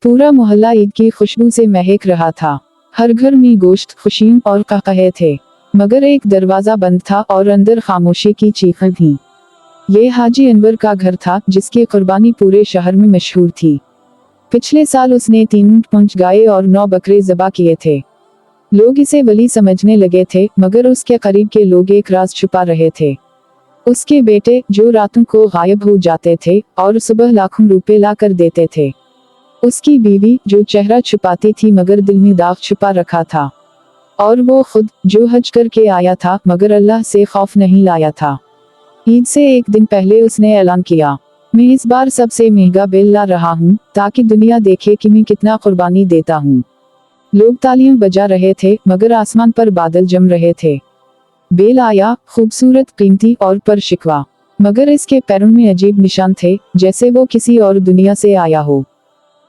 पूरा मोहल्ला ईद की खुशबू से महक रहा था। हर घर में गोश्त, खुशियां और कहकहे थे, मगर एक दरवाजा बंद था और अंदर खामोशी की चीखें थीं। ये हाजी अनवर का घर था, जिसकी कुर्बानी पूरे शहर में मशहूर थी। पिछले साल उसने 3 ऊंट, 5 गायें और 9 बकरे ज़बा किए थे। लोग इसे वली समझने लगे थे, मगर उसके करीब के लोग एक राज छुपा रहे थे। उसके बेटे, जो रातों को गायब हो जाते थे और सुबह लाखों रुपए ला कर देते थे। उसकी बीवी, जो चेहरा छुपाती थी मगर दिल में दाग छुपा रखा था। और वो खुद, जो हज करके आया था मगर अल्लाह से खौफ नहीं लाया था। ईद से एक दिन पहले उसने ऐलान किया, मैं इस बार सबसे महंगा बेल ला रहा हूँ, ताकि दुनिया देखे कि मैं कितना कुर्बानी देता हूँ। लोग तालियां बजा रहे थे, मगर आसमान पर बादल जम रहे थे। बेल आया, खूबसूरत, कीमती और परशिकवा, मगर इसके पैरों में अजीब निशान थे, जैसे वो किसी और दुनिया से आया हो।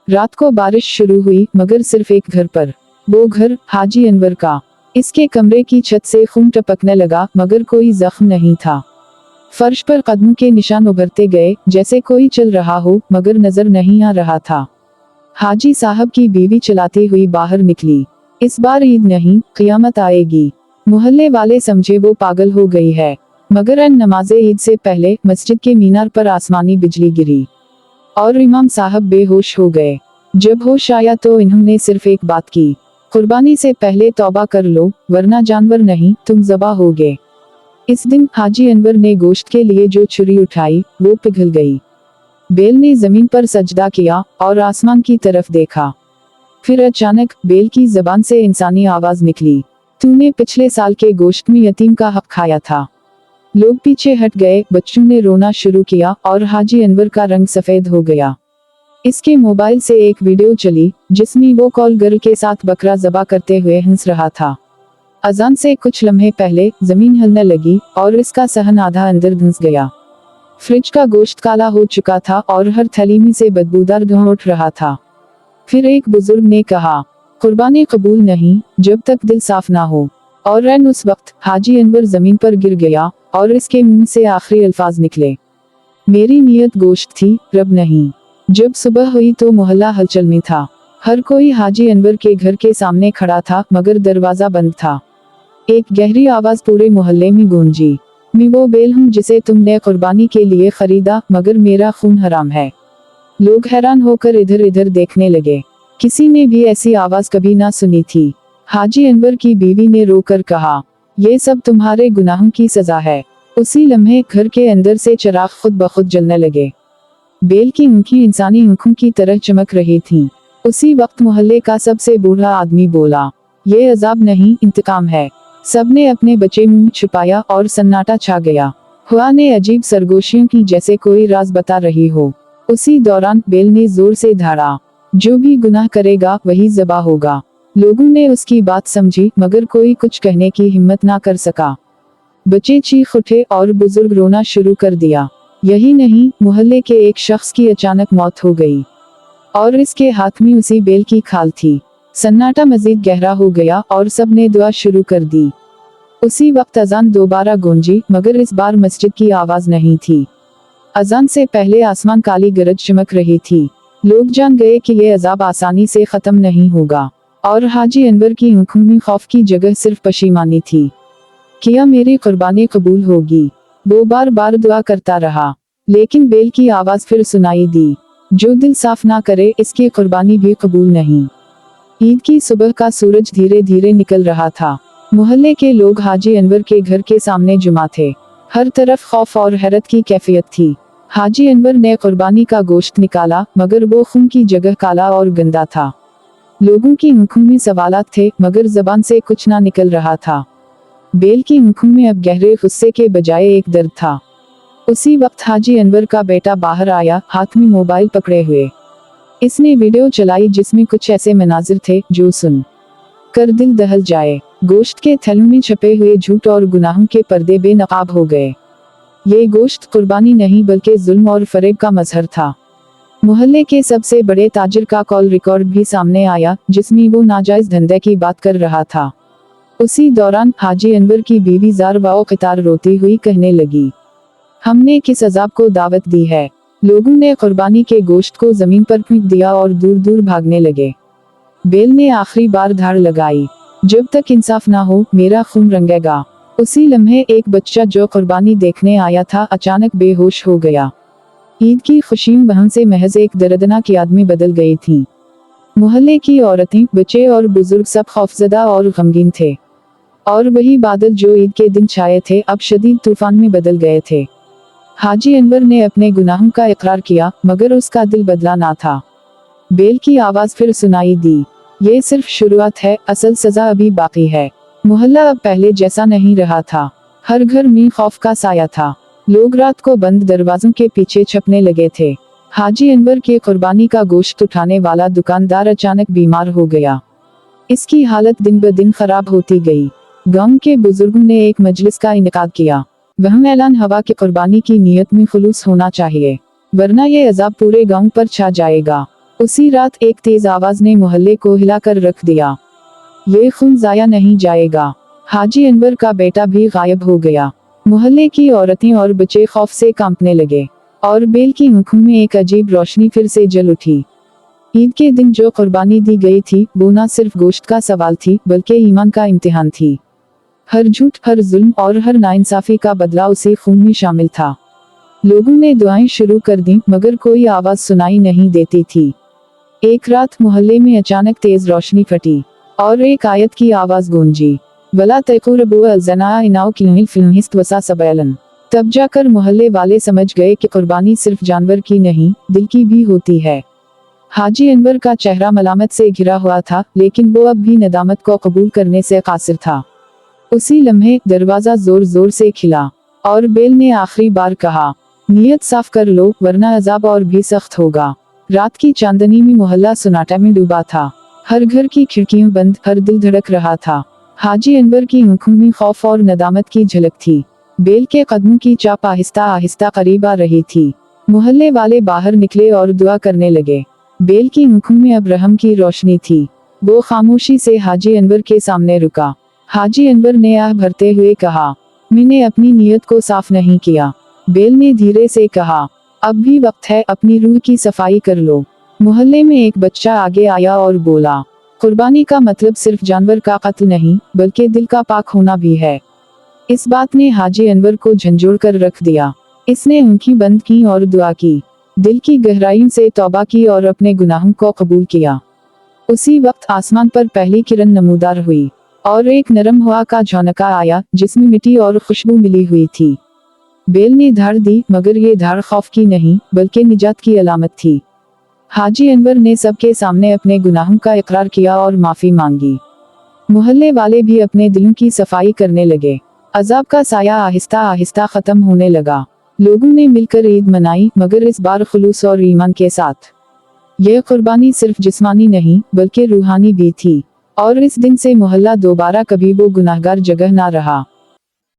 रात को बारिश शुरू हुई, मगर सिर्फ एक घर पर। वो घर हाजी अनवर का। इसके कमरे की छत से खून टपकने लगा, मगर कोई जख्म नहीं था। फर्श पर कदमों के निशान उभरते गए, जैसे कोई चल रहा हो, मगर नजर नहीं आ रहा था। हाजी साहब की बीवी चलाती हुई बाहर निकली। इस बार ईद नहीं, क़यामत आएगी। मोहल्ले वाले समझे वो पागल हो गई है, मगर नमाज़े ईद से पहले मस्जिद के मीनार पर आसमानी बिजली गिरी और इमाम साहब बेहोश हो गए। जब होश आया तो इन्होंने सिर्फ एक बात की, कुर्बानी से पहले तौबा कर लो, वरना जानवर नहीं, तुम ज़बा होगे। इस दिन हाजी अनवर ने गोश्त के लिए जो छुरी उठाई, वो पिघल गई। बेल ने जमीन पर सजदा किया और आसमान की तरफ देखा। फिर अचानक बेल की जबान से इंसानी आवाज निकली, तूने पिछले साल के गोश्त में यतीम का हक खाया था। लोग पीछे हट गए, बच्चों ने रोना शुरू किया और हाजी अनवर का रंग सफेद हो गया। इसके मोबाइल से एक वीडियो चली, जिसमें वो कॉल गर्ल के साथ बकरा ज़बा करते हुए हंस रहा था। अजान से कुछ लम्हे पहले जमीन हिलने लगी और इसका सहन आधा अंदर धंस गया। फ्रिज का गोश्त काला हो चुका था और हर थैली में से बदबूदार धुआं उठ रहा था। फिर एक बुजुर्ग ने कहा, कुर्बानी कबूल नहीं, जब तक दिल साफ ना हो। और उस वक्त हाजी अनवर जमीन पर गिर गया और इसके मुंह से आखिरी अल्फाज निकले, मेरी नीयत गोश्त थी, रब नहीं। जब सुबह हुई तो मोहल्ला हलचल में था। हर कोई हाजी अनवर के घर के सामने खड़ा था, मगर दरवाजा बंद था। एक गहरी आवाज पूरे मोहल्ले में गूंजी, मैं वो बेल हूँ जिसे तुमने कुर्बानी के लिए खरीदा, मगर मेरा खून हराम है। लोग हैरान होकर इधर इधर देखने लगे। किसी ने भी ऐसी आवाज कभी ना सुनी थी। हाजी अनवर की बीवी ने रोकर कहा, ये सब तुम्हारे गुनाहों की सजा है। उसी लम्हे घर के अंदर से चिराग खुद ब खुद जलने लगे। बेल की आंखें इंसानी आंखों की तरह चमक रही थीं। उसी वक्त मोहल्ले का सबसे बूढ़ा आदमी बोला, ये अजाब नहीं, इंतकाम है। सबने अपने बचे मुंह छुपाया और सन्नाटा छा गया। हुआ ने अजीब सरगोशियों की, जैसे कोई राज बता रही हो। उसी दौरान बेल ने जोर से धाड़ा, जो भी गुनाह करेगा वही ज़बा होगा। लोगों ने उसकी बात समझी, मगर कोई कुछ कहने की हिम्मत ना कर सका। बच्चे चीख उठे और बुजुर्ग रोना शुरू कर दिया। यही नहीं, मोहल्ले के एक शख्स की अचानक मौत हो गई और इसके हाथ में उसी बेल की खाल थी। सन्नाटा मजीद गहरा हो गया और सबने दुआ शुरू कर दी। उसी वक्त अजान दोबारा गूंजी, मगर इस बार मस्जिद की आवाज नहीं थी। अजान से पहले आसमान काली गरज चमक रही थी। लोग जान गए कि ये अजाब आसानी से खत्म नहीं होगा। और हाजी अनवर की आंखों में खौफ की जगह सिर्फ पशीमानी थी। क्या मेरी कुर्बानी कबूल होगी? वो बार बार दुआ करता रहा, लेकिन बेल की आवाज फिर सुनाई दी, जो दिल साफ ना करे, इसकी कुर्बानी भी कबूल नहीं। ईद की सुबह का सूरज धीरे धीरे निकल रहा था। मोहल्ले के लोग हाजी अनवर के घर के सामने जुमा थे। हर तरफ खौफ और हैरत की कैफियत थी। हाजी अनवर ने कुर्बानी का गोश्त निकाला, मगर वो खून की जगह काला और गंदा था। लोगों की आंखों में सवालात थे, मगर जबान से कुछ ना निकल रहा था। बेल की आंखों में अब गहरे गुस्से के बजाय एक दर्द था। उसी वक्त हाजी अनवर का बेटा बाहर आया, हाथ में मोबाइल पकड़े हुए। इसने वीडियो चलाई जिसमें कुछ ऐसे मनाजिर थे जो सुन कर दिल दहल जाए। गोश्त के थैलों में छपे हुए झूठ और गुनाहों के पर्दे बेनकाब हो गए। ये गोश्त कुर्बानी नहीं, बल्कि जुल्म और फरेब का मजहर था। मोहल्ले के सबसे बड़े ताजिर का कॉल रिकॉर्ड भी सामने आया, जिसमें वो नाजायज धंधे की बात कर रहा था। उसी दौरान हाजी अनवर की बीवी जार व क़तार रोती हुई कहने लगी, हमने किस अजाब को दावत दी है। लोगों ने कुर्बानी के गोश्त को जमीन पर फेंक दिया और दूर दूर भागने लगे। बेल ने आखिरी बार धार लगाई, जब तक इंसाफ ना हो मेरा खून रंगेगा। उसी लम्हे एक बच्चा जो कुर्बानी देखने आया था अचानक बेहोश हो गया। ईद की खुशी वहां से महज एक दर्दनाक याद में बदल गई थी। मोहल्ले की औरतें, बच्चे और बुजुर्ग सब खौफजदा और गमगीन थे। और वही बादल जो ईद के दिन छाए थे अब शदीद तूफान में बदल गए थे। हाजी अनवर ने अपने गुनाहों का इकरार किया, मगर उसका दिल बदला ना था। बेल की आवाज फिर सुनाई दी, ये सिर्फ शुरुआत है, असल सजा अभी बाकी है। मोहल्ला अब पहले जैसा नहीं रहा था। हर घर में खौफ का साया था। लोग रात को बंद दरवाजों के पीछे छुपने लगे थे। हाजी अनवर के कुर्बानी का गोश्त उठाने वाला दुकानदार अचानक बीमार हो गया। इसकी हालत दिन ब दिन खराब होती गई। गांव के बुजुर्गों ने एक मजलिस का इनेकाद किया। वह ऐलान हवा कि कुर्बानी की नीयत में खुलूस होना चाहिए, वरना ये अजाब पूरे गांव पर छा जाएगा। उसी रात एक तेज आवाज ने मोहल्ले को हिलाकर रख दिया, ये खून जाया नहीं जाएगा। हाजी अनवर का बेटा भी गायब हो गया। मोहल्ले की औरतें और बच्चे खौफ से कांपने लगे, और बेल की आंखों में एक अजीब रोशनी फिर से जल उठी। ईद के दिन जो कुर्बानी दी गई थी वो न सिर्फ गोश्त का सवाल थी, बल्कि ईमान का इम्तिहान थी। हर झूठ, हर जुल्म और हर नाइंसाफी का बदला उसी खून में शामिल था। लोगों ने दुआएं शुरू कर दी, मगर कोई आवाज सुनाई नहीं देती थी। एक रात मोहल्ले में अचानक तेज रोशनी फटी और एक आयत की आवाज गूंजी, वला तक़रबू अज़ना इन्नहु कान फ़िल वसा सबैलन। तब जाकर मोहल्ले वाले समझ गए कि कुर्बानी सिर्फ जानवर की नहीं, दिल की भी होती है। हाजी अनवर का चेहरा मलामत से घिरा हुआ था, लेकिन वो अब भी नदामत को कबूल करने से कासिर था। उसी लम्हे दरवाजा जोर जोर से खिला और बेल ने आखिरी बार कहा, नियत साफ कर लो, वरना अजाब और भी सख्त होगा। रात की चांदनी में मोहल्ला सुनाटा में डूबा था। हर घर की खिड़कियां बंद, हर दिल धड़क रहा था। हाजी अनवर की आंखों में खौफ और नदामत की झलक थी। बेल के कदमों की चाप आहिस्ता आहिस्ता करीब आ रही थी। मोहल्ले वाले बाहर निकले और दुआ करने लगे। बेल की आंखों में अब रहम की रोशनी थी। वो खामोशी से हाजी अनवर के सामने रुका। हाजी अनवर ने आह भरते हुए कहा, मैंने अपनी नीयत को साफ नहीं किया। बेल ने धीरे से कहा, अब भी वक्त है, अपनी रूह की सफाई कर लो। मोहल्ले में एक बच्चा आगे आया और बोला, कुर्बानी का मतलब सिर्फ जानवर का कत्ल नहीं, बल्कि दिल का पाक होना भी है। इस बात ने हाजी अनवर को झंझोड़ कर रख दिया। इसने आंखें बंद की और दुआ की, दिल की गहराइयों से तौबा की और अपने गुनाहों को कबूल किया। उसी वक्त आसमान पर पहली किरण नमूदार हुई और एक नरम हवा का झोंका आया, जिसमें मिट्टी और खुशबू मिली हुई थी। बेल ने धार दी, मगर ये धार खौफ की नहीं, बल्कि निजात की अलामत थी। हाजी अनवर ने सबके सामने अपने गुनाहों का इकरार किया और माफी मांगी। मोहल्ले वाले भी अपने दिलों की सफाई करने लगे। अजाब का साया आहिस्ता आहिस्ता खत्म होने लगा। लोगों ने मिलकर ईद मनाई, मगर इस बार खुलूस और ईमान के साथ। यह कुर्बानी सिर्फ जिस्मानी नहीं, बल्कि रूहानी भी थी। और इस दिन से मोहल्ला दोबारा कभी वो गुनाहगार जगह ना रहा।